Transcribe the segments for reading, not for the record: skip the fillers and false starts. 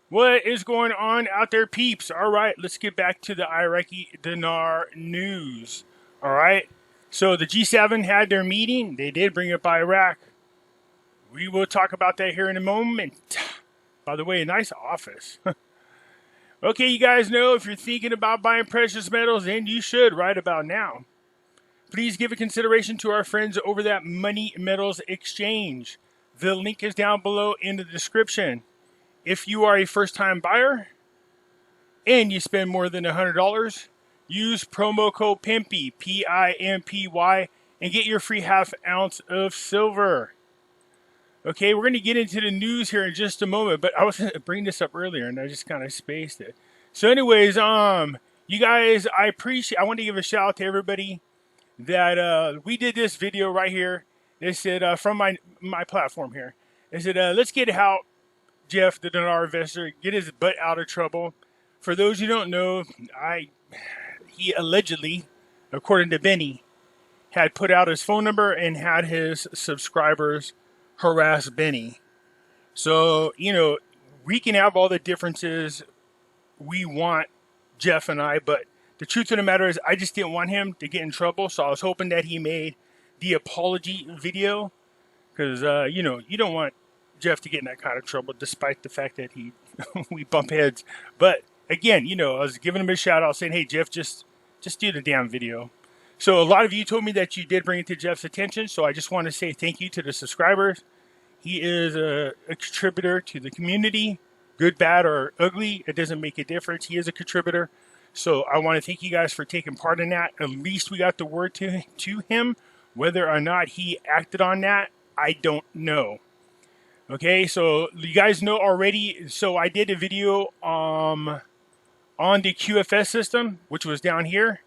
What is going on out there, peeps? All right, let's get back to the Iraqi Dinar news. All right, so the G7 had their meeting. They did bring up Iraq. We will talk about that here in a moment. By the way, nice office. Okay, you guys know if you're thinking about buying precious metals, and you should right about now, please give a consideration to our friends over that Money Metals Exchange. The link is down below in the description. If you are a first-time buyer and you spend more than $100, use promo code Pimpy, P-I-M-P-Y, and get your free half ounce of silver. Okay, we're going to get into the news here in just a moment, but I was going to bring this up earlier and I just kind of spaced it. So anyways, you guys, I want to give a shout out to everybody that we did this video right here. They said from my platform here. They said let's get out Jeff, the Dinar investor, get his butt out of trouble. For those who don't know, he allegedly, according to Benny, had put out his phone number and had his subscribers harass Benny. So, you know, we can have all the differences we want, Jeff and I, but the truth of the matter is I just didn't want him to get in trouble. So I was hoping that he made the apology video because, you know, you don't want Jeff to get in that kind of trouble, despite the fact that we bump heads. But again, you know, I was giving him a shout out saying, hey, Jeff, just do the damn video. So a lot of you told me that you did bring it to Jeff's attention. So I just want to say thank you to the subscribers. He is a contributor to the community, good, bad, or ugly. It doesn't make a difference. He is a contributor. So I want to thank you guys for taking part in that. At least we got the word to him. Whether or not he acted on that, I don't know. Okay, so you guys know already. So I did a video on the QFS system, which was down here.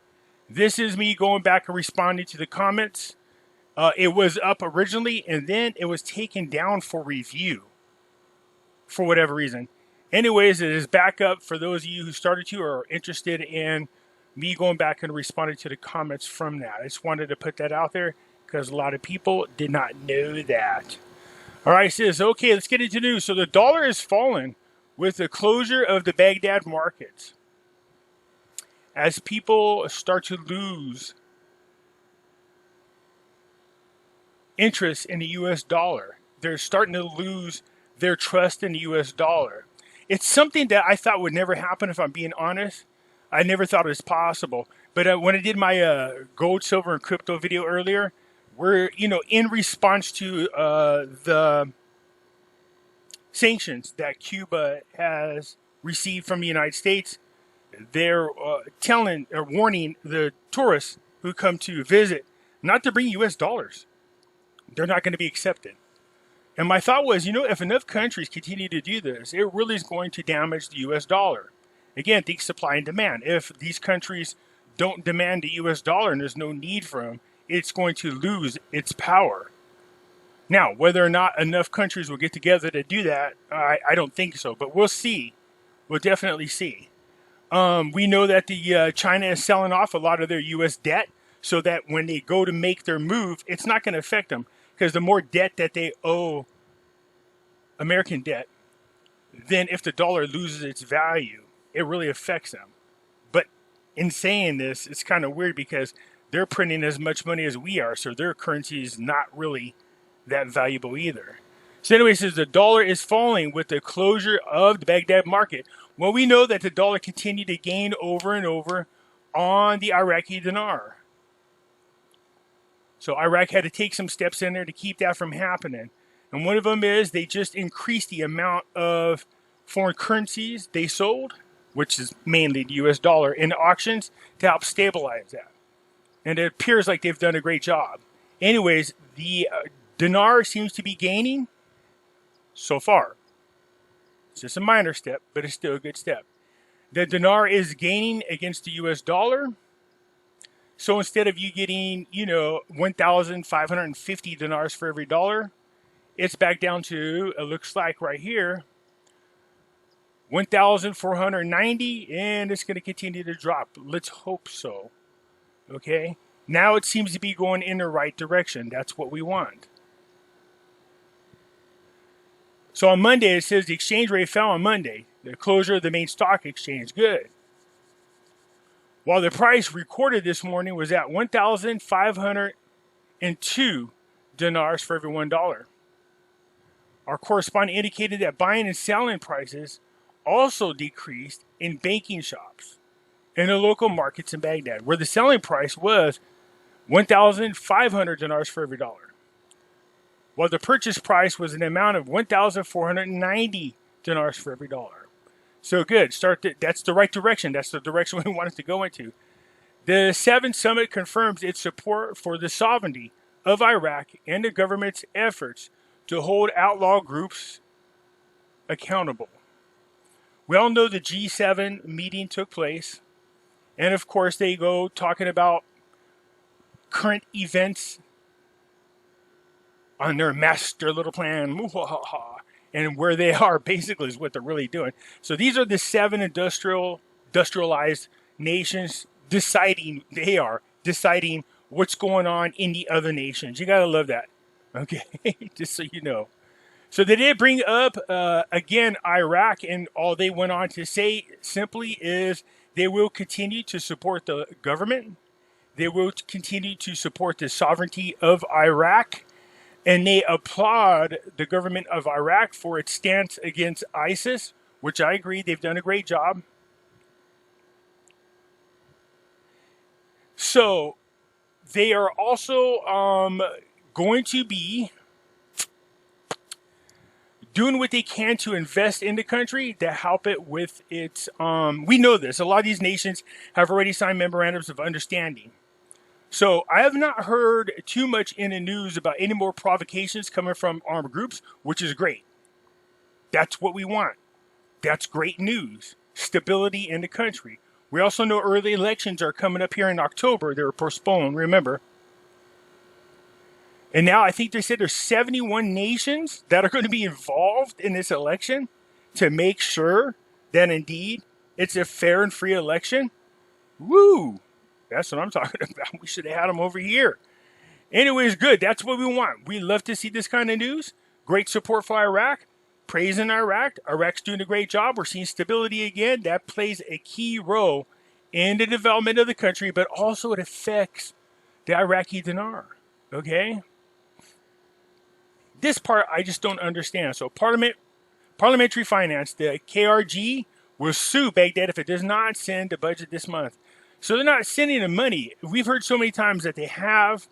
This is me going back and responding to the comments. It was up originally, and then it was taken down for review for whatever reason. Anyways, it is back up for those of you who started to or are interested in me going back and responding to the comments from that. I just wanted to put that out there because a lot of people did not know that. All right, says, okay, let's get into news. So the dollar is fallen with the closure of the Baghdad markets. As people start to lose interest in the U.S. dollar, they're starting to lose their trust in the U.S. dollar. It's something that I thought would never happen, if I'm being honest. I never thought it was possible. But when I did my gold, silver, and crypto video earlier, we're, you know, in response to the sanctions that Cuba has received from the United States, they're warning the tourists who come to visit not to bring U.S. dollars. They're not going to be accepted. And my thought was, you know, if enough countries continue to do this, it really is going to damage the U.S. dollar. Again, think supply and demand. If these countries don't demand the U.S. dollar and there's no need for them, it's going to lose its power. Now, whether or not enough countries will get together to do that, I don't think so. But we'll see. We'll definitely see. We know that the China is selling off a lot of their U.S. debt so that when they go to make their move, it's not going to affect them. Because the more debt that they owe, American debt, then if the dollar loses its value, it really affects them. But in saying this, it's kind of weird because they're printing as much money as we are, so their currency is not really that valuable either. So anyway, it says the dollar is falling with the closure of the Baghdad market. Well, we know that the dollar continued to gain over and over on the Iraqi dinar. So Iraq had to take some steps in there to keep that from happening. And one of them is they just increased the amount of foreign currencies they sold, which is mainly the U.S. dollar, in auctions to help stabilize that. And it appears like they've done a great job. Anyways, the dinar seems to be gaining so far. It's just a minor step, but it's still a good step. The dinar is gaining against the U.S. dollar. So instead of you getting, you know, 1,550 dinars for every dollar, it's back down to, it looks like right here, 1,490, and it's going to continue to drop. Let's hope so. Okay? Now it seems to be going in the right direction. That's what we want. So on Monday, it says the exchange rate fell on Monday. The closure of the main stock exchange. Good. While the price recorded this morning was at 1,502 dinars for every $1. Our correspondent indicated that buying and selling prices also decreased in banking shops in the local markets in Baghdad, where the selling price was 1,500 dinars for every dollar, while the purchase price was an amount of 1,490 dinars for every dollar. So good. That's the right direction. That's the direction we want it to go into. The 7th Summit confirms its support for the sovereignty of Iraq and the government's efforts to hold outlaw groups accountable. We all know the G7 meeting took place. And of course, they go talking about current events on their master little plan. And where they are basically is what they're really doing. So these are the 7 industrialized nations deciding what's going on in the other nations. You got to love that. Okay, just so you know. So they did bring up, again, Iraq, and all they went on to say simply is they will continue to support the government. They will continue to support the sovereignty of Iraq. And they applaud the government of Iraq for its stance against ISIS, which I agree, they've done a great job. So they are also going to be doing what they can to invest in the country to help it with its, we know this, a lot of these nations have already signed memorandums of understanding. So I have not heard too much in the news about any more provocations coming from armed groups, which is great. That's what we want. That's great news. Stability in the country. We also know early elections are coming up here in October. They were postponed, remember. And now I think they said there's 71 nations that are going to be involved in this election to make sure that indeed it's a fair and free election. Woo! That's what I'm talking about. We should have had them over here. Anyways, good. That's what we want. We love to see this kind of news. Great support for Iraq. Praising Iraq. Iraq's doing a great job. We're seeing stability again. That plays a key role in the development of the country, but also it affects the Iraqi dinar. Okay? This part I just don't understand. So parliamentary finance, the KRG, will sue Baghdad if it does not send the budget this month. So they're not sending the money. We've heard so many times that they have.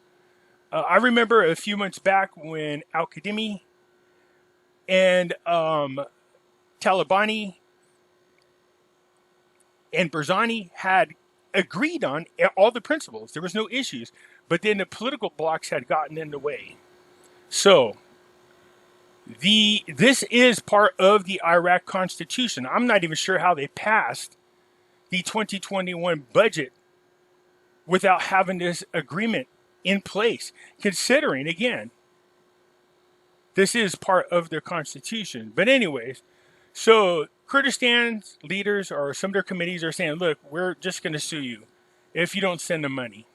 I remember a few months back when Al-Qadimi and Talabani and Barzani had agreed on all the principles. There was no issues. But then the political blocs had gotten in the way. So this is part of the Iraq Constitution. I'm not even sure how they passed the 2021 budget without having this agreement in place, considering, again, this is part of their constitution. But anyways, so Kurdistan's leaders or some of their committees are saying, look, we're just going to sue you if you don't send the money.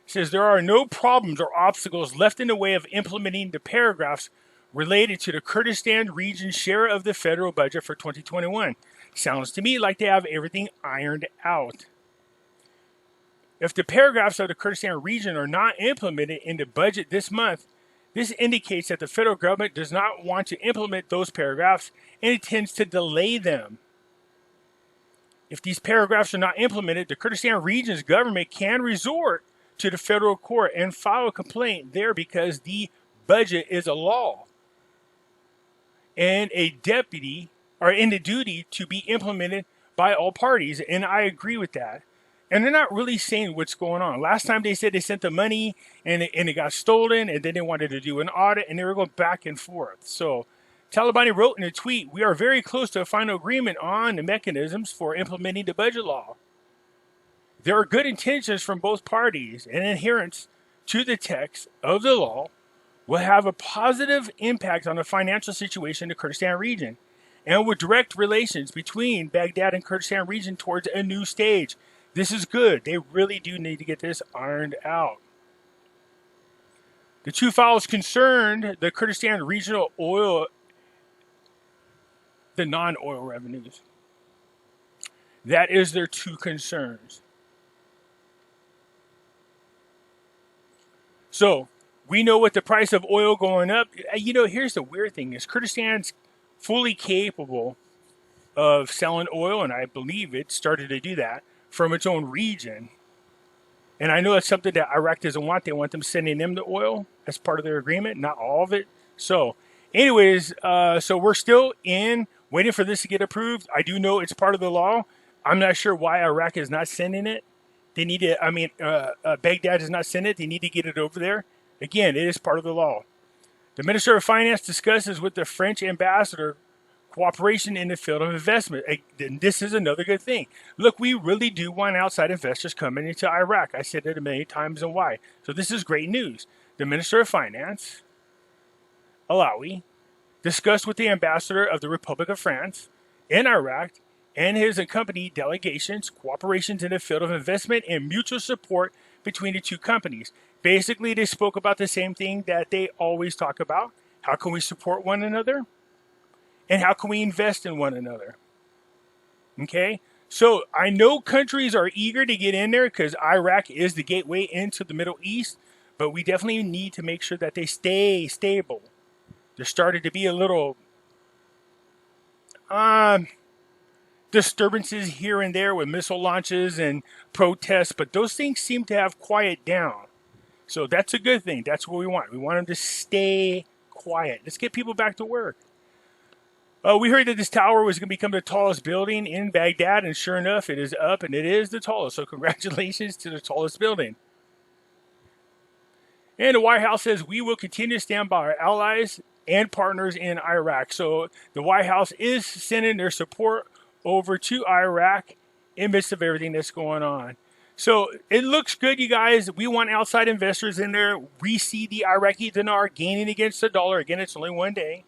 It says there are no problems or obstacles left in the way of implementing the paragraphs related to the Kurdistan region's share of the federal budget for 2021. Sounds to me like they have everything ironed out. If the paragraphs of the Kurdistan region are not implemented in the budget this month, this indicates that the federal government does not want to implement those paragraphs and intends to delay them. If these paragraphs are not implemented, the Kurdistan region's government can resort to the federal court and file a complaint there because the budget is a law and a deputy are in the duty to be implemented by all parties. And I agree with that. And they're not really saying what's going on. Last time they said they sent the money and it got stolen, and then they wanted to do an audit, and they were going back and forth. So Talabani wrote in a tweet, "We are very close to a final agreement on the mechanisms for implementing the budget law. There are good intentions from both parties, and adherence to the text of the law will have a positive impact on the financial situation in the Kurdistan region and will direct relations between Baghdad and Kurdistan region towards a new stage." This is good. They really do need to get this ironed out. The two files concerned the Kurdistan Regional Oil the non-oil revenues. That is their two concerns. So we know with the price of oil going up, you know, here's the weird thing is Kurdistan's fully capable of selling oil, and I believe it started to do that from its own region. And I know that's something that Iraq doesn't want. They want them sending them the oil as part of their agreement, not all of it. So anyways, so we're still waiting for this to get approved. I do know it's part of the law. I'm not sure why Iraq is not sending it. They need to, Baghdad is not sending it. They need to get it over there. Again, it is part of the law. The Minister of Finance discusses with the French ambassador cooperation in the field of investment. And this is another good thing. Look, we really do want outside investors coming into Iraq. I said it many times and why. So this is great news. The Minister of Finance, LBRY, discussed with the ambassador of the Republic of France in Iraq and his accompanied delegations, cooperations in the field of investment and mutual support between the two companies. Basically, they spoke about the same thing that they always talk about. How can we support one another? And how can we invest in one another? Okay? So I know countries are eager to get in there because Iraq is the gateway into the Middle East, but we definitely need to make sure that they stay stable. There started to be a little disturbances here and there with missile launches and protests, but those things seem to have quieted down. So that's a good thing. That's what we want. We want them to stay quiet. Let's get people back to work. We heard that this tower was going to become the tallest building in Baghdad, and sure enough, it is up, and it is the tallest. So congratulations to the tallest building. And the White House says we will continue to stand by our allies and partners in Iraq. So the White House is sending their support over to Iraq in midst of everything that's going on. So it looks good, you guys. We want outside investors in there. We see the Iraqi dinar gaining against the dollar. Again, it's only one day.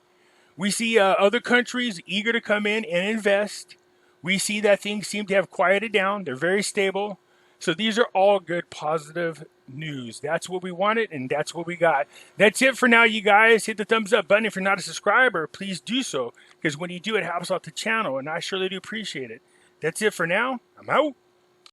We see other countries eager to come in and invest. We see that things seem to have quieted down. They're very stable. So these are all good, positive news. That's what we wanted, and that's what we got. That's it for now, you guys. Hit the thumbs up button. If you're not a subscriber, please do so, because when you do, it helps out the channel, and I surely do appreciate it. That's it for now. I'm out.